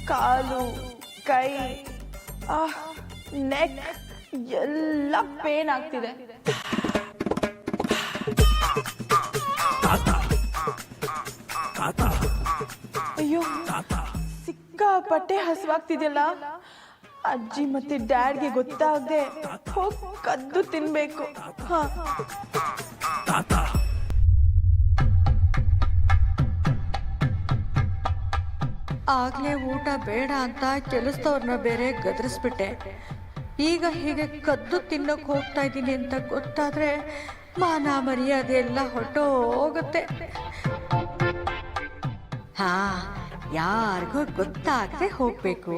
ಕಾಲು ಕೈ ನೆಕ್ ಎಲ್ಲ ಪೇನ್ ಆಗ್ತಿದೆ. ಅಯ್ಯೋ ಸಿಕ್ಕಾಪಟ್ಟೆ ಹಸುವಾಗ್ತಿದೆಯಲ್ಲ. ಅಜ್ಜಿ ಮತ್ತೆ ಡ್ಯಾಡ್ಗೆ ಗೊತ್ತಾಗದೆ ಹೋಗಿ ಕದ್ದು ತಿನ್ಬೇಕು. ಆಗ್ಲೇ ಊಟ ಬೇಡ ಅಂತ ಕೆಲಸದವ್ರನ್ನ ಬೇರೆ ಗದರಿಸ್ಬಿಟ್ಟೆ. ಈಗ ಹೀಗೆ ಕದ್ದು ತಿನ್ನೋಕೆ ಹೋಗ್ತಾ ಇದ್ದೀನಿ ಅಂತ ಗೊತ್ತಾದ್ರೆ ಮಾನ ಮರ್ಯಾದೆ ಎಲ್ಲ ಹೊರಟೋಗುತ್ತೆ. ಹಾ, ಯಾರಿಗೂ ಗೊತ್ತಾಗದೆ ಹೋಗ್ಬೇಕು.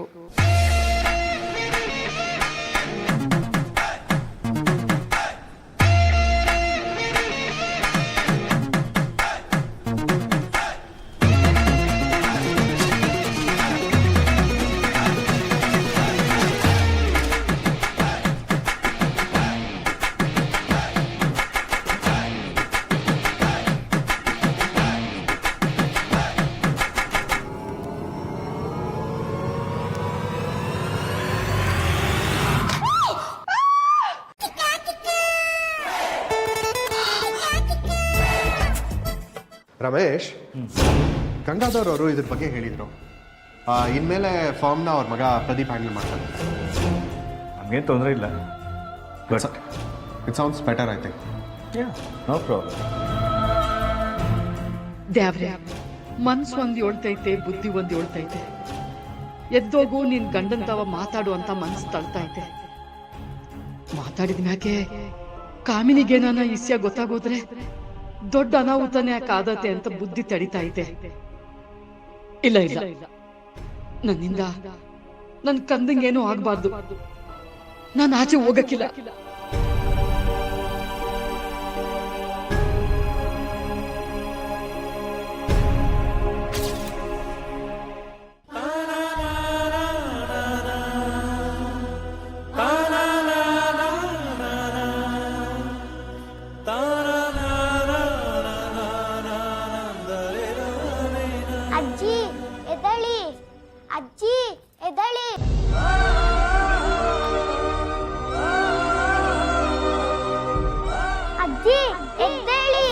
ರಮೇಶ್, ಗಂಗಾಧರ್ ಅವರು ಇದ್ರ ಬಗ್ಗೆ ಹೇಳಿದರು. ಇನ್ಮೇಲೆ ಫಾರ್ಮ್ನ ಅವ್ರ ಮಗ ಪ್ರದೀಪ್ ಹ್ಯಾಂಡಲ್ ಮಾಡ್ತಾರೆ. ನಮಗೇನು ತೊಂದರೆ ಇಲ್ಲ. It sounds better I think. No problem. ದ್ಯಾವ್ರೆ, ಮನ್ಸು ಒಂದು ಹೇಳ್ತೈತೆ, ಬುದ್ಧಿ ಒಂದು ಹೇಳ್ತೈತೆ. ಎದ್ದೋಗು ನಿನ್ ಗಂಡಂತವ ಮಾತಾಡು ಅಂತ ಮನ್ಸು ತಳ್ತೈತೆ. ಮಾತಾಡಿದ ಮ್ಯಾಕೆ ಕಾಮಿನಿಗೇನಾನ ಇಸ್ಯ ಗೊತ್ತಾಗೋದ್ರೆ ದೊಡ್ಡ ಅನಾಹುತನೇ ಯಾಕಾದತೆ ಅಂತ ಬುದ್ಧಿ ತಡಿತಾ ಇದೆ. ಇಲ್ಲ ಇಲ್ಲ, ನನ್ನಿಂದ ನನ್ ಕಂದಂಗೇನೂ ಆಗ್ಬಾರ್ದು. ನಾನು ಆಚೆ ಹೋಗಕ್ಕಿಲ್ಲ. ಅಜ್ಜಿ ಎದಳಿ, ಅಜ್ಜಿ ಎದಳಿ. ಅಜ್ಜಿ ಎದ್ದೇಳಿ.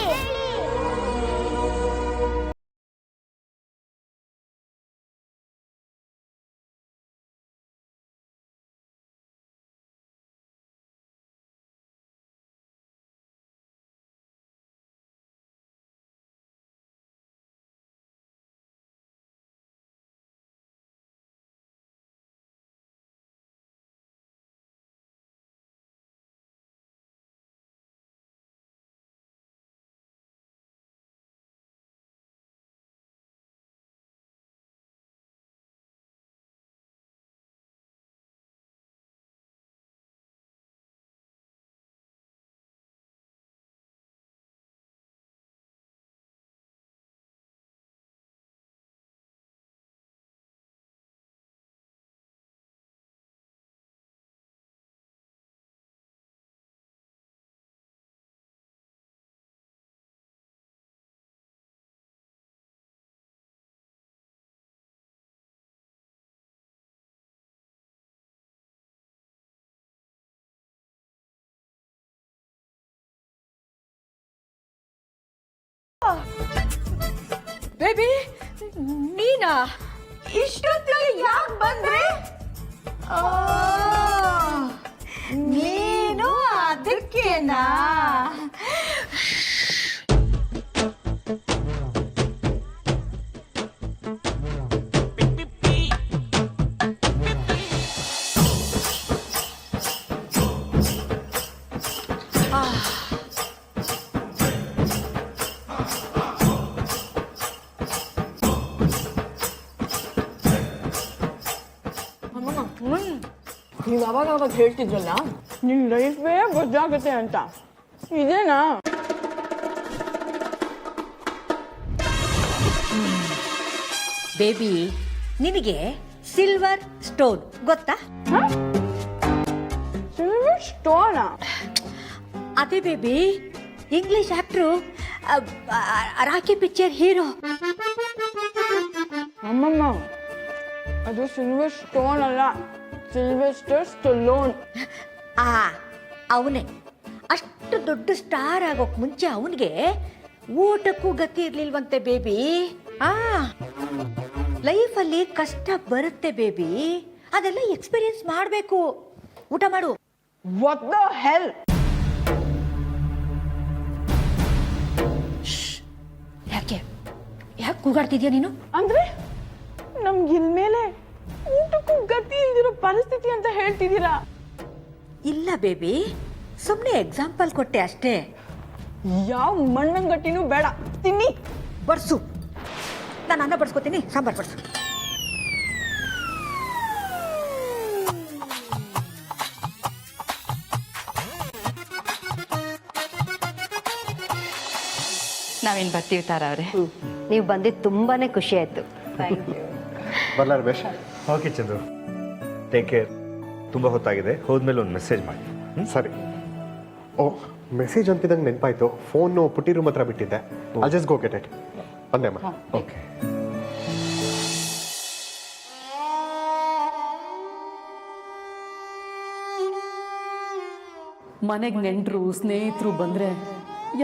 ಬೇಬಿ, ನೀನಾ? ಇಷ್ಟೊತ್ತಿಗೆ ಯಾಕೆ ಬಂದ್ರೆ? ನೀನು ಅದಕ್ಕೇನಾ? ನೀವು ಅವಾಗ ಹೇಳ್ತಿದ್ರಲ್ಲ, ನಿನ್ ಲೈಫೇ ಗೊತ್ತಾಗುತ್ತೆ ಅಂತ. ಇದೇನಾ? ಬೇಬಿ, ನಿನಗೆ ಸಿಲ್ವರ್ ಸ್ಟೋನ್ ಗೊತ್ತಾ? ಸಿಲ್ವರ್ ಸ್ಟೋನಾ? ಅದೇ baby, English actor, Rocky picture hero. ಅಮ್ಮಮ್ಮ, ಅದು ಸಿಲ್ವರ್ ಸ್ಟೋನ್ ಅಲ್ಲ, ಸಿಲ್ವೆಸ್ಟರ್ ಸ್ಟಲೋನ್. ಅವನೇ ಅಷ್ಟು ದೊಡ್ಡ ಸ್ಟಾರ್ ಆಗೋಕ್ ಮುಂಚೆ ಅವನಿಗೆ ಊಟಕ್ಕೂ ಗತಿ ಇರ್ಲಿಲ್ವಂತೆ ಬೇಬಿ. ಲೈಫಲ್ಲಿ ಕಷ್ಟ ಬರುತ್ತೆ ಬೇಬಿ, ಅದೆಲ್ಲ ಎಕ್ಸ್ಪೀರಿಯನ್ಸ್ ಮಾಡಬೇಕು. ಊಟ ಮಾಡು. What the hell? ಯಾಕೆ ಕೂಗಾಡ್ತಿದ್ಯಾ ನೀನು? ಅಂದ್ರೆ ನಮ್ಗೆ ಇನ್ಮೇಲೆ ಊಟಕ್ಕೂ ಗತಿ ಇಲ್ದಿರೋ ಪರಿಸ್ಥಿತಿ ಅಂತ ಹೇಳ್ತಿದ್ದೀರಾ? ಇಲ್ಲ ಬೇಬಿ, ಸುಮ್ಮನೆ ಎಕ್ಸಾಂಪಲ್ ಕೊಟ್ಟೆ ಅಷ್ಟೇ. ಯಾವ ಮಣ್ಣನ್ ಗಟ್ಟಿನೂ ಬೇಡ, ತಿನ್ನಿ. ಬಡ್ಸು. ನಾನು ಅನ್ನ ಬಡ್ಸ್ಕೊತೀನಿ, ಸಾಂಬಾರು ಬಡ್ಸು. ನಾವೇನು ಬರ್ತೀವಿ ತಾರಾ ಅವರೇ. ನೀವು ಬಂದಿದ್ದು ತುಂಬಾನೇ ಖುಷಿ ಆಯ್ತು. ಬರಲ್ಲ Ramesh? Okay Chandru, take care. ತುಂಬ ಹೊತ್ತಾಗಿದೆ, ಹೋದ್ಮೇಲೆ ಒಂದು ಮೆಸೇಜ್ ಮಾಡಿ. ಸರಿ. ಓ, ಮೆಸೇಜ್ ಅಂತಿದ್ದಂಗೆ ನೆನಪಾಯ್ತು, ಫೋನು ಪುಟ್ಟಿ ರೂಮ್ ಹತ್ರ ಬಿಟ್ಟಿದ್ದೆ. I just go get it. ಬಂದೆಮ್ಮ. ಓಕೆ. ಮನೆಗೆ ನೆಂಟರು ಸ್ನೇಹಿತರು ಬಂದರೆ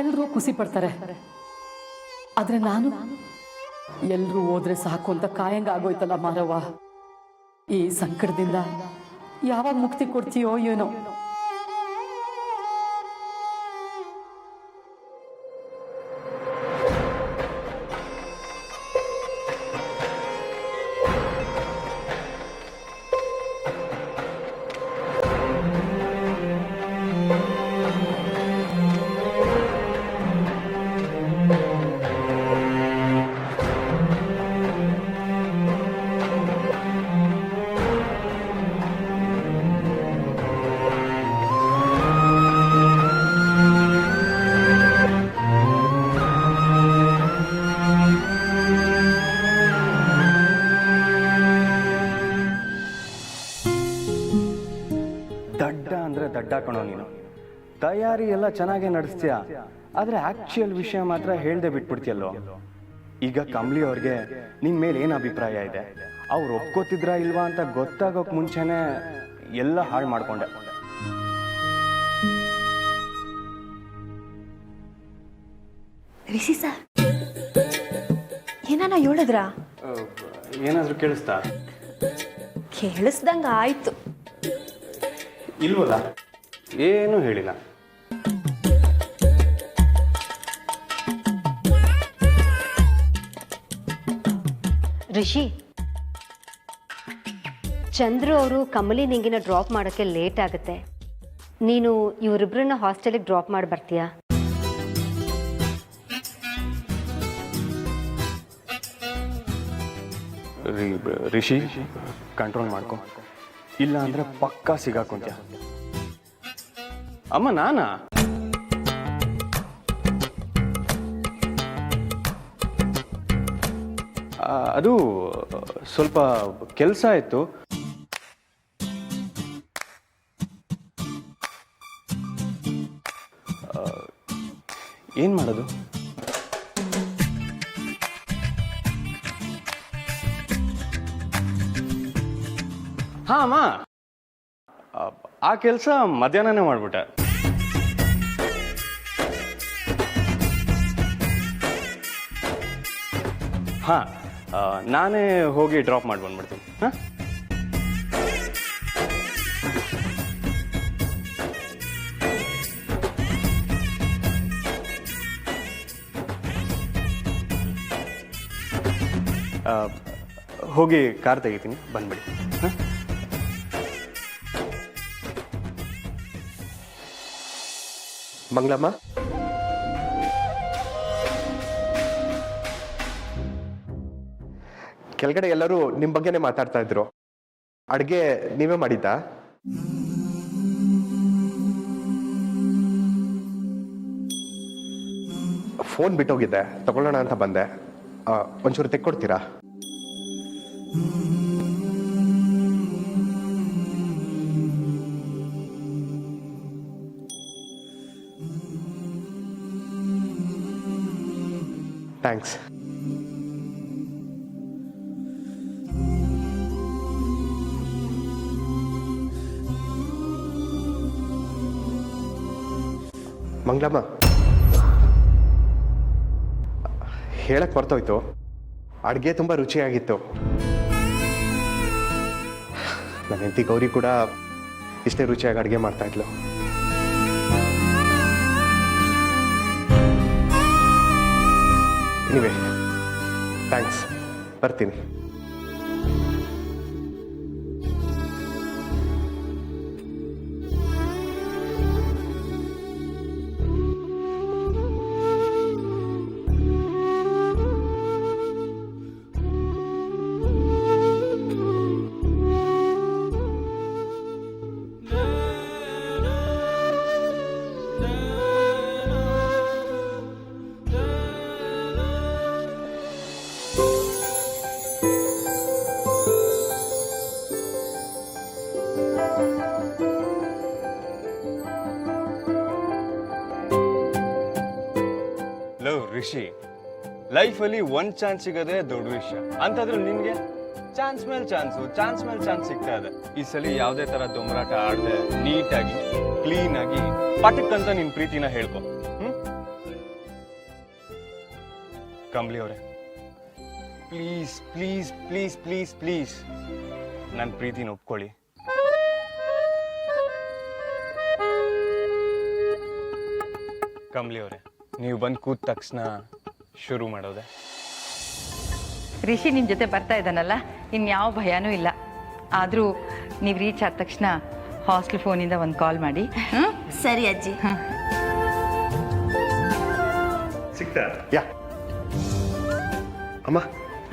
ಎಲ್ಲರೂ ಖುಷಿ ಪಡ್ತಾರೆ. ಆದರೆ ನಾನು ಎಲ್ಲರೂ ಹೋದ್ರೆ ಸಾಕು ಅಂತ ಕಾಯಂಗ ಆಗೋಯ್ತಲ್ಲ ಮಾರವ್ವ. ಈ ಸಂಕಟದಿಂದ ಯಾವಾಗ ಮುಕ್ತಿ ಕೊಡ್ತೀಯೋ ಏನೋ. ದಡ್ಡ ಕಣೋ ನೀನು. ತಯಾರಿ ಎಲ್ಲ ಚೆನ್ನಾಗೇ ನಡೆಸ್ತೀಯ, ಆದರೆ ಆಕ್ಚುಯಲ್ ವಿಷಯ ಮಾತ್ರ ಹೇಳ್ದೆ ಬಿಟ್ಬಿಡ್ತೀಯಲ್ಲೋ. ಈಗ ಕಮಲಿ ಅವ್ರಿಗೆ ನಿನ್ ಮೇಲೆ ಏನು ಅಭಿಪ್ರಾಯ ಇದೆ, ಅವ್ರು ಒಪ್ಕೋತಿದ್ರಾ ಇಲ್ವಾ ಅಂತ ಗೊತ್ತಾಗೋಕ್ ಮುಂಚೆನೆ ಎಲ್ಲ ಹಾಳು ಮಾಡ್ಕೊಂಡೆ. ರಿಷಿ ಸರ್ ಏನಾನ ಹೇಳಿದ್ರಾ? ಏನಾದರೂ ಕೇಳಿಸ್ತಾ? ಕೇಳಿಸ್ದಂಗ ಆಯ್ತು. ಇಲ್ವಲ್ಲ, ಏನೂ ಹೇಳಿಲ್ಲ. ರಿಷಿ, ಚಂದ್ರು ಅವರು ಕಮಲಿ ನಿಂಗಿನ ಡ್ರಾಪ್ ಮಾಡೋಕ್ಕೆ ಲೇಟ್ ಆಗುತ್ತೆ. ನೀನು ಇವರಿಬ್ಬರನ್ನ ಹಾಸ್ಟೆಲಿಗೆ ಡ್ರಾಪ್ ಮಾಡಿ ಬರ್ತೀಯಾ? ರಿಷಿ, ಕಂಟ್ರೋಲ್ ಮಾಡ್ಕೊ, ಇಲ್ಲ ಅಂದ್ರೆ ಪಕ್ಕಾ ಸಿಗಾಕೊಂತ್ಯ. ಅಮ್ಮ ನಾನಾ? ಅದು ಸ್ವಲ್ಪ ಕೆಲಸ ಆಯ್ತು. ಏನ್ ಮಾಡೋದು? ಹಾ ಅಮ್ಮ, ಆ ಕೆಲಸ ಮಧ್ಯಾಹ್ನನೇ ಮಾಡ್ಬಿಟ್ಟೆ. ಹಾ, ನಾನೇ ಹೋಗಿ ಡ್ರಾಪ್ ಮಾಡಿ ಬಂದ್ಬಿಡ್ತೀನಿ. ಹಾಂ, ಹೋಗಿ ಕಾರ್ ತೆಗಿತೀನಿ, ಬಂದ್ಬಿಡಿ. ಹಾಂ, ಮಂಗಳಮ್ಮ, ಕೆಳಗಡೆ ಎಲ್ಲರೂ ನಿಮ್ಮ ಬಗ್ಗೆನೇ ಮಾತಾಡ್ತಾ ಇದ್ರು. ಅಡುಗೆ ನೀವೇ ಮಾಡಿದ್ದಾ? ಫೋನ್ ಬಿಟ್ಟೋಗಿದ್ದೆ, ತಗೊಳ್ಳೋಣ ಅಂತ ಬಂದೆ. ಒಂಚೂರು ತೆಕ್ಕೊಡ್ತೀರಾ? ಥ್ಯಾಂಕ್ಸ್. ಮಂಗಳಮ್ಮ, ಹೇಳಕ್ ಮರ್ತೋಯ್ತು, ಅಡುಗೆ ತುಂಬ ರುಚಿಯಾಗಿತ್ತು. ನನ್ನ ಹೆಂಡತಿ ಗೌರಿ ಕೂಡ ಇಷ್ಟೇ ರುಚಿಯಾಗಿ ಅಡುಗೆ ಮಾಡ್ತಾ ಇದ್ಲು. ನೀವೇ ಥ್ಯಾಂಕ್ಸ್, ಬರ್ತೀನಿ. ಲವ್ ರಿಷಿ, ಲೈಫಲ್ಲಿ ಒಂದು ಚಾನ್ಸ್ ಸಿಗೋದೇ ದೊಡ್ಡ ವಿಷಯ. ಅಂತಾದ್ರೂ ನಿನ್ಗೆ ಚಾನ್ಸ್ ಮೇಲೆ ಚಾನ್ಸ್ ಸಿಗ್ತಾ ಇದೆ. ಈ ಸಲ ಯಾವುದೇ ತರ ದೊಂಬರಾಟ ಆಡದೆ ನೀಟಾಗಿ ಕ್ಲೀನಾಗಿ ಪಟಕ್ಕಂತ ನಿನ್ ಪ್ರೀತಿನ ಹೇಳ್ಕೊ. ಕಂಬ್ಲಿ ಅವರೇ, please please please please please ನನ್ನ ಪ್ರೀತಿನ ಒಪ್ಕೊಳ್ಳಿ. ಕಂಬ್ಲಿ ಅವರೇ, ನೀವು ಬಂದು ಕೂತ ತಕ್ಷಣ ಶುರು ಮಾಡೋದೆ. ರಿಷಿ ನಿಮ್ಮ ಜೊತೆ ಬರ್ತಾ ಇದ್ದಾನಲ್ಲ, ಇನ್ಯಾವ ಭಯನೂ ಇಲ್ಲ. ಆದರೂ ನೀವು ರೀಚ್ ಆದ ತಕ್ಷಣ ಹಾಸ್ಟೆಲ್ ಫೋನಿಂದ ಒಂದು ಕಾಲ್ ಮಾಡಿ. ಸರಿ ಅಜ್ಜಿ. ಸಿಗ್ತಾ? ಯಾ ಅಮ್ಮ,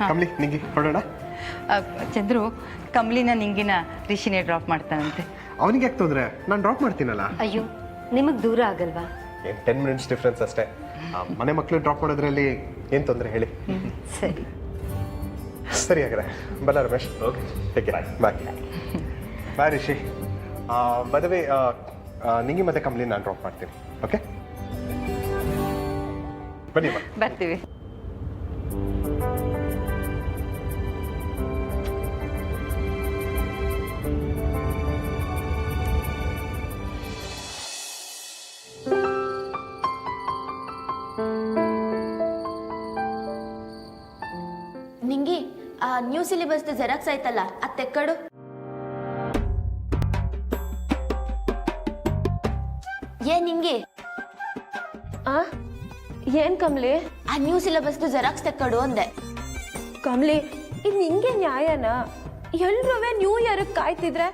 ಕಮ್ಲಿ ನಿಂಗೆ ಹೊರಡೋಣ. ಚಂದ್ರು, ಕಮ್ಲಿನ ನಿಂಗಿನ ರಿಷಿನೇ ಡ್ರಾಪ್ ಮಾಡ್ತಾನಂತೆ. ಅವನಿಗೆ ಯಾಕೆ ತೊಂದರೆ? ನಾನು ಡ್ರಾಪ್ ಮಾಡ್ತೀನಲ್ಲ. ಅಯ್ಯೋ, ನಿಮಗೆ ದೂರ ಆಗಲ್ವಾ? ಏನು 10 ಮಿನಿಟ್ಸ್ ಡಿಫ್ರೆನ್ಸ್ ಅಷ್ಟೇ. ಮನೆ ಮಕ್ಕಳು ಡ್ರಾಪ್ ಮಾಡೋದ್ರಲ್ಲಿ ಏನು ತೊಂದರೆ ಹೇಳಿ? ಸರಿ ಸರಿ ಹಾಗಾದ್ರೆ ಬಲ್ಲ Ramesh. Okay, take care. Bye bye Rishi. ಬದವೇ ನಿಂಗೆ ಮತ್ತೆ ಕಂಪ್ನಿ ನಾನು ಡ್ರಾಪ್ ಮಾಡ್ತೀನಿ. ಓಕೆ, ಬನ್ನಿ ಬಾ. ಬರ್ತೀವಿ. ನಿಂಗಿ ಆ ನ್ಯೂ ಸಿಲೆಬಸ್ ಜೆರಾಕ್ಸ್ ಆಯ್ತಲ್ಲ, ಅದು ತೆಕ್ಕಡು. ನಿಂಗಿ ಏನ್ ಕಮ್ಲಿ? ಆ ನ್ಯೂ ಸಿಲೆಬಸ್ ಜೆರಾಕ್ಸ್ ತೆಕ್ಕಡು ಅಂದೆ. ಕಮ್ಲಿ, ಇದು ನಿಂಗೆ ನ್ಯಾಯನಾ? ಎಲ್ರೂ ನ್ಯೂ ಇಯರ್ಗೆ ಕಾಯ್ತಿದ್ರೆ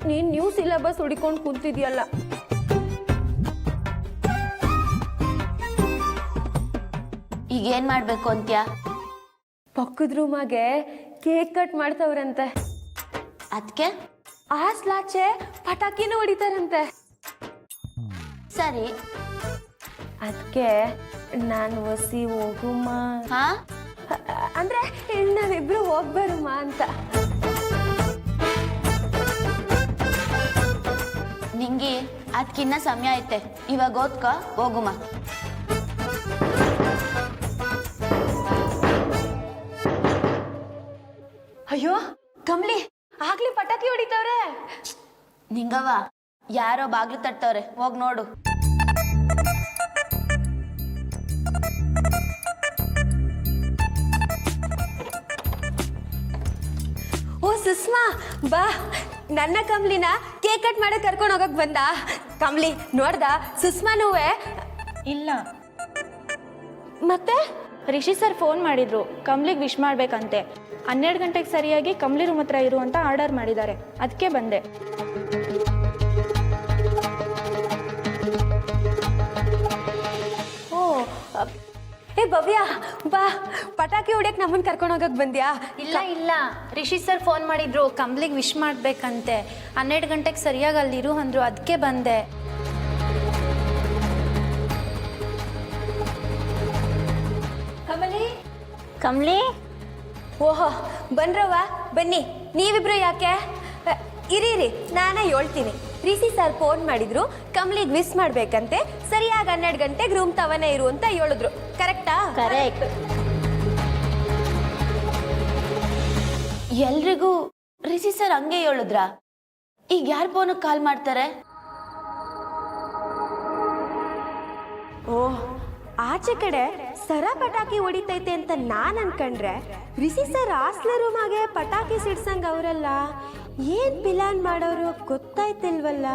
ನೀನ್ ನ್ಯೂ ಸಿಲೆಬಸ್ ಹುಡಿಕೊಂಡು ಕೂತಿದ್ಯಲ್ಲ. ಈಗ ಏನ್ ಮಾಡ್ಬೇಕು ಅಂತ್ಯಾ? ಪಕ್ಕದ ರೂಮಾಗೆ ಕೇಕ್ ಕಟ್ ಮಾಡ್ತವ್ರಂತೆ. ಅದಕ್ಕೆ ಆಸ್ಲಾಚೆ ಪಟಾಕಿನೂ ಹೊಡಿತಾರಂತೆ. ಸರಿ, ಅದಕ್ಕೆ ನಾನು ಒಸಿ ಹೋಗುಮ್ಮ ಹಾ ಅಂದ್ರೆ ನಾವಿಬ್ರು ಹೋಗ್ಬರುಮ್ಮ ಅಂತ. ನಿಂಗಿ ಅದಕ್ಕಿನ್ನ ಸಮಯ ಐತೆ, ಇವಾಗ ಓದ್ಕ ಹೋಗುಮ. ಅಯ್ಯೋ ಕಮ್ಲಿ, ಆಗ್ಲಿ ಪಟಾಕಿ ಹೊಡಿತಾವ್ರೆ. ನಿಂಗವ್ವ, ಯಾರೋ ಬಾಗ್ಲು ತಟ್ಟವ್ರೆ, ಹೋಗ್ ನೋಡು. ಓ ಸುಷ್ಮಾ, ಬಾ. ನನ್ನ ಕಮ್ಲಿನ ಕೇಕ್ ಕಟ್ ಮಾಡಕ್ ಕರ್ಕೊಂಡು ಹೋಗಕ್ ಬಂದ. ಕಮ್ಲಿ ನೋಡ್ದ ಸುಷ್ಮಾನುವೆ? ಇಲ್ಲ. ಮತ್ತೆ ರಿಷಿ ಸರ್ ಫೋನ್ ಮಾಡಿದ್ರು, ಕಮ್ಲಿಗೆ ವಿಶ್ ಮಾಡ್ಬೇಕಂತೆ. 12 ಗಂಟೆಗೆ ಸರಿಯಾಗಿ ಕಮ್ಲಿ ರೂಮ್ ಹತ್ರ ಇರು ಅಂತ ಆರ್ಡರ್ ಮಾಡಿದ್ದಾರೆ, ಅದಕ್ಕೆ ಬಂದೆ. ಓ ಏ ಭವ್ಯ, ಬಾ. ಪಟಾಕಿ ಹೊಡ್ಯಕ್ ನಮ್ಮನ್ನ ಕರ್ಕೊಂಡು ಹೋಗಕ್ ಬಂದ್ಯಾ? ಇಲ್ಲ, ರಿಷಿ ಸರ್ ಫೋನ್ ಮಾಡಿದ್ರು, ಕಮ್ಲಿಗೆ ವಿಶ್ ಮಾಡ್ಬೇಕಂತೆ. 12 ಗಂಟೆಗೆ ಸರಿಯಾಗಿ ಅಲ್ಲಿರು ಅಂದ್ರು, ಅದಕ್ಕೆ ಬಂದೆ. ಕಮಲಿ, ಕಮ್ಲಿ, ಓಹೋ ಬನ್ರವ್ವ, ಬನ್ನಿ. ನೀವಿಬ್ರು ಯಾಕೆ? ಇರೀರಿ, ನಾನೇ ಹೇಳ್ತೀನಿ. ರಿಷಿ ಸರ್ ಫೋನ್ ಮಾಡಿದ್ರು, ಕಮ್ಲಿಗೆ ವಿಶ್ ಮಾಡ್ಬೇಕಂತೆ. ಸರಿಯಾಗಿ 12 ಗಂಟೆಗೆ ರೂಮ್ ತವನೇ ಇರು ಅಂತ ಹೇಳಿದ್ರು. ಕರೆಕ್ಟಾ? ಕರೆಕ್ಟ್. ಎಲ್ರಿಗೂ ರಿಷಿ ಸರ್ ಹಂಗೆ ಹೇಳಿದ್ರ? ಈಗ ಯಾರ ಫೋನಿಗೆ ಕಾಲ್ ಮಾಡ್ತಾರೆ? ಓಹ್, ಆಚೆ ಕಡೆ ಸರ ಪಟಾಕಿ ಹೊಡಿತೈತೆ ಅಂತ ನಾನು ಅನ್ಕೊಂಡ್ರೆ ರಿಷಿ ಸರ್ ಹಾಸ್ಟೆಲ್ ರೂಮಾಗೆ ಪಟಾಕಿ ಸಿಡ್ಸಂಗ್ ಅವರಲ್ಲ. ಏನ್ ಪ್ಲಾನ್ ಮಾಡೋರು ಗೊತ್ತಾಯ್ತಿಲ್ವಲ್ಲ.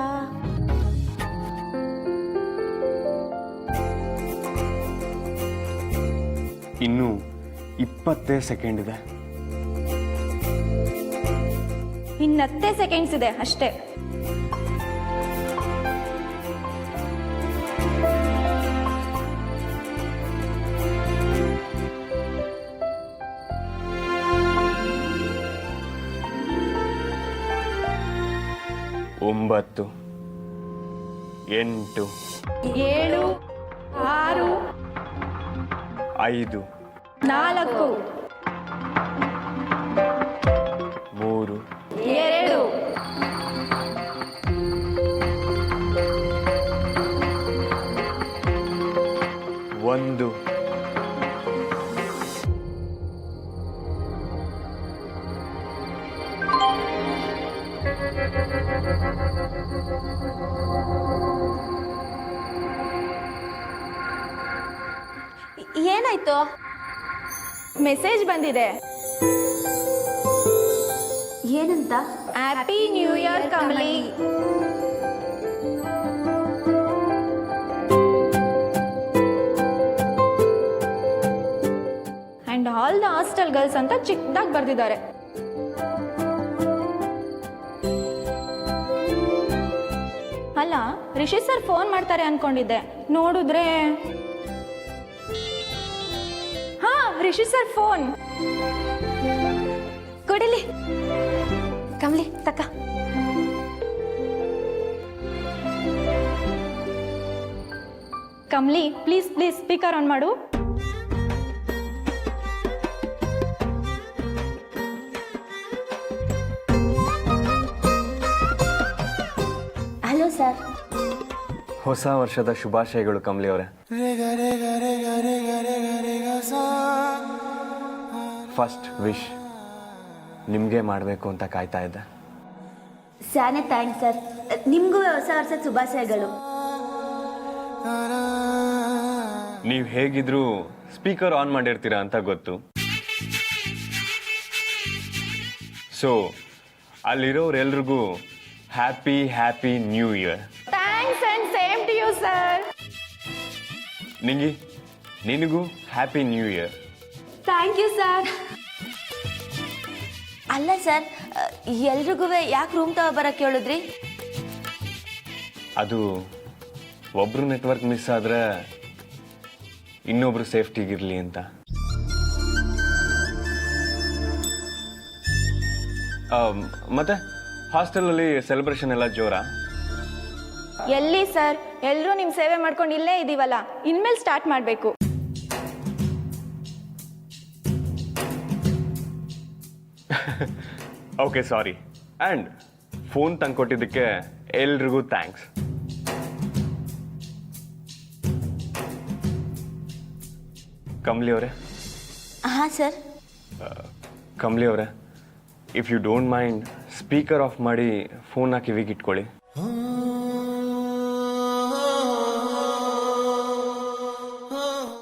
ಇನ್ನೂ 20 ಸೆಕೆಂಡ್ ಇದೆ. ಇನ್ನು 10 ಸೆಕೆಂಡ್ಸ್ ಇದೆ ಅಷ್ಟೇ. ಒಂಬತ್ತು, 8, 7, 6, 5, 4, 3, 2, 1. ಏನಾಯ್ತು? ಮೆಸೇಜ್ ಬಂದಿದೆ. ಏನಂತ? Happy new year Kamali. And all the hostel girls ಅಂತ ಚಿಕ್ಕದಾಗಿ ಬರ್ದಿದ್ದಾರೆ. ಅಲ್ಲ, ರಿಷಿ ಸರ್ ಫೋನ್ ಮಾಡ್ತಾರೆ ಅನ್ಕೊಂಡಿದ್ದೆ, ನೋಡಿದ್ರೆ ಹಾ, ರಿಷಿ ಸರ್ ಫೋನ್. ಕೊಡಿಲಿ ಕಮಲಿ, ತಕ್ಕ. Kamali, please please speaker on ಮಾಡು. Hello sir. ಹೊಸ ವರ್ಷದ ಶುಭಾಶಯಗಳು ಕಮಲಿ ಅವರೇ. ಫಸ್ಟ್ ವಿಶ್ ನಿಮಗೆ ಮಾಡಬೇಕು ಅಂತ ಕಾಯ್ತಾ ಇದ್ದೆ. ಸ್ಯಾನೆ ಥ್ಯಾಂಕ್ಸ್ ಸರ್. ನಿಮಗೂ ಹೊಸ ವರ್ಷದ ಶುಭಾಶಯಗಳು. ನೀವು ಹೇಗಿದ್ರು ಸ್ಪೀಕರ್ ಆನ್ ಮಾಡಿರ್ತೀರಾ ಅಂತ ಗೊತ್ತು. ಸೊ ಅಲ್ಲಿರೋರೆಲ್ರಿಗೂ happy happy new year. Thanks and same to you sir. ನಿಂಗಿ, ನಿನಗೂ happy new year. Thank you sir. ಅಲ್ಲ ಸರ್, ಎಲ್ರಿಗೂ ಯಾಕೆ ರೂಮ್ ತಗೊಬರಕ್ಕೆ ಹೇಳಿದ್ರಿ? ಅದು ಒಬ್ರು ನೆಟ್ವರ್ಕ್ ಮಿಸ್ ಆದರೆ ಇನ್ನೊಬ್ರು ಸೇಫ್ಟಿಗಿರಲಿ ಅಂತ. ಮತ್ತೆ ಹಾಸ್ಟೆಲಲ್ಲಿ ಸೆಲೆಬ್ರೇಷನ್ ಎಲ್ಲ ಜೋರಾ? ಎಲ್ಲಿ ಸರ್, ಎಲ್ಲರೂ ನಿಮ್ಮ ಸೇವೆ ಮಾಡ್ಕೊಂಡು ಇಲ್ಲೇ ಇದೀವಲ್ಲ, ಇನ್ಮೇಲೆ ಸ್ಟಾರ್ಟ್ ಮಾಡಬೇಕು. Okay, sorry. ಆ್ಯಂಡ್ ಫೋನ್ ತಂದ್ಕೊಟ್ಟಿದ್ದಕ್ಕೆ ಎಲ್ರಿಗೂ ಥ್ಯಾಂಕ್ಸ್. ಕಮಲಿ ಅವರೇ. ಹಾಂ ಸರ್. ಕಮಲಿ ಅವರೇ, if you don't mind speaker off ಮಾಡಿ ಫೋನ್ನ ಕಿವಿಗೆ ಇಟ್ಕೊಳ್ಳಿ.